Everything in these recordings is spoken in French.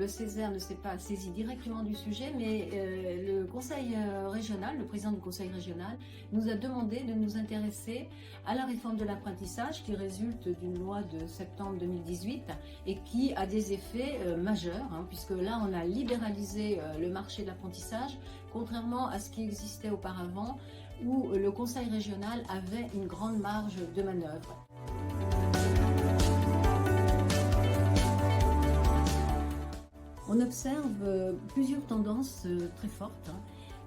le Césaire ne s'est pas saisi directement du sujet, mais le conseil régional, le président du conseil régional, nous a demandé de nous intéresser à la réforme de l'apprentissage qui résulte d'une loi de septembre 2018 et qui a des effets majeurs, puisque là on a libéralisé le marché de l'apprentissage, contrairement à ce qui existait auparavant où le conseil régional avait une grande marge de manœuvre. On observe plusieurs tendances très fortes,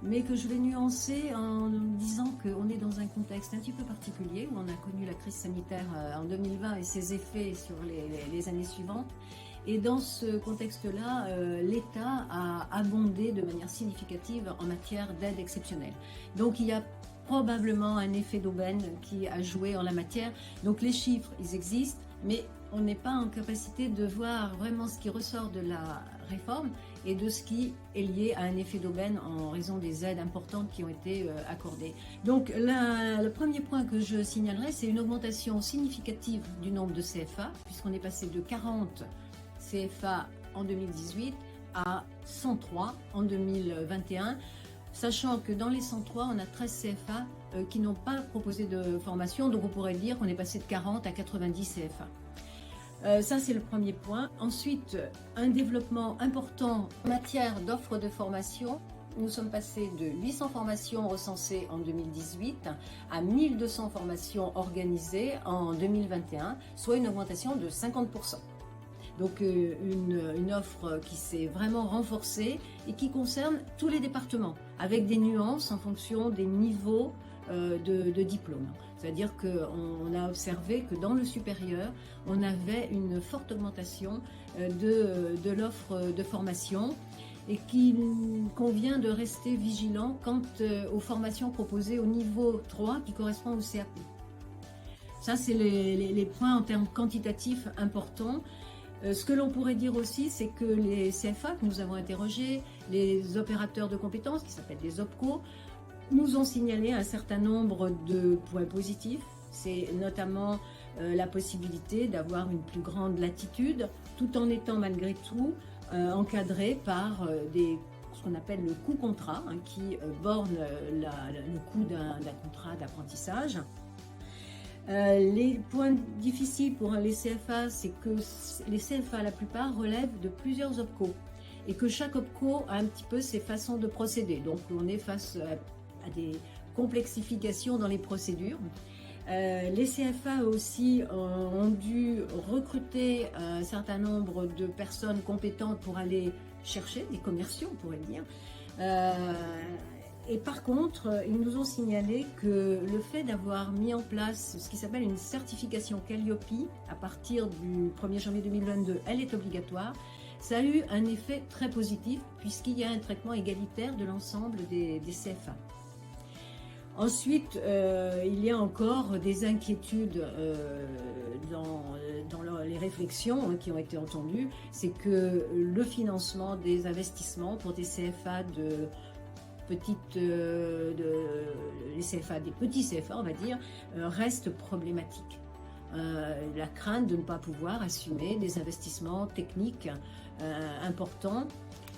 mais que je vais nuancer en disant qu'on est dans un contexte un petit peu particulier, où on a connu la crise sanitaire en 2020 et ses effets sur les années suivantes. Et dans ce contexte-là, l'État a abondé de manière significative en matière d'aide exceptionnelle. Donc il y a probablement un effet d'aubaine qui a joué en la matière. Donc les chiffres, ils existent, mais on n'est pas en capacité de voir vraiment ce qui ressort de la réforme et de ce qui est lié à un effet d'aubaine en raison des aides importantes qui ont été accordées. Donc le premier point que je signalerai, c'est une augmentation significative du nombre de CFA, puisqu'on est passé de 40 CFA en 2018 à 103 en 2021, sachant que dans les 103, on a 13 CFA qui n'ont pas proposé de formation, donc on pourrait dire qu'on est passé de 40 à 90 CFA. Ça, c'est le premier point. Ensuite, un développement important en matière d'offres de formation. Nous sommes passés de 800 formations recensées en 2018 à 1200 formations organisées en 2021, soit une augmentation de 50%. Donc une offre qui s'est vraiment renforcée et qui concerne tous les départements, avec des nuances en fonction des niveaux de diplôme. C'est-à-dire qu'on a observé que dans le supérieur, on avait une forte augmentation de l'offre de formation et qu'il convient de rester vigilant quant aux formations proposées au niveau 3 qui correspond au CAP. Ça, c'est les points en termes quantitatifs importants. Ce que l'on pourrait dire aussi, c'est que les CFA que nous avons interrogés, les opérateurs de compétences, qui s'appellent des OPCO, nous ont signalé un certain nombre de points positifs. C'est notamment la possibilité d'avoir une plus grande latitude, tout en étant malgré tout encadré par ce qu'on appelle le coût contrat, qui borne le coût d'un contrat d'apprentissage. Les points difficiles pour les CFA, c'est que les CFA, la plupart, relèvent de plusieurs OPCO et que chaque OPCO a un petit peu ses façons de procéder. Donc on est face à des complexifications dans les procédures. Les CFA aussi ont dû recruter un certain nombre de personnes compétentes pour aller chercher, des commerciaux on pourrait dire. Et par contre, ils nous ont signalé que le fait d'avoir mis en place ce qui s'appelle une certification Calliope à partir du 1er janvier 2022, elle est obligatoire, ça a eu un effet très positif puisqu'il y a un traitement égalitaire de l'ensemble des CFA. Ensuite, il y a encore des inquiétudes dans les réflexions qui ont été entendues, c'est que le financement des investissements pour des CFA les CFA, des petits CFA, on va dire, reste problématique. La crainte de ne pas pouvoir assumer des investissements techniques importants.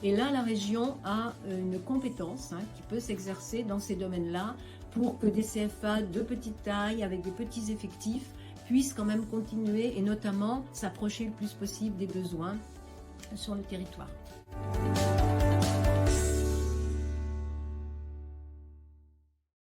Et là, la région a une compétence qui peut s'exercer dans ces domaines-là pour que des CFA de petite taille, avec des petits effectifs, puissent quand même continuer et notamment s'approcher le plus possible des besoins sur le territoire.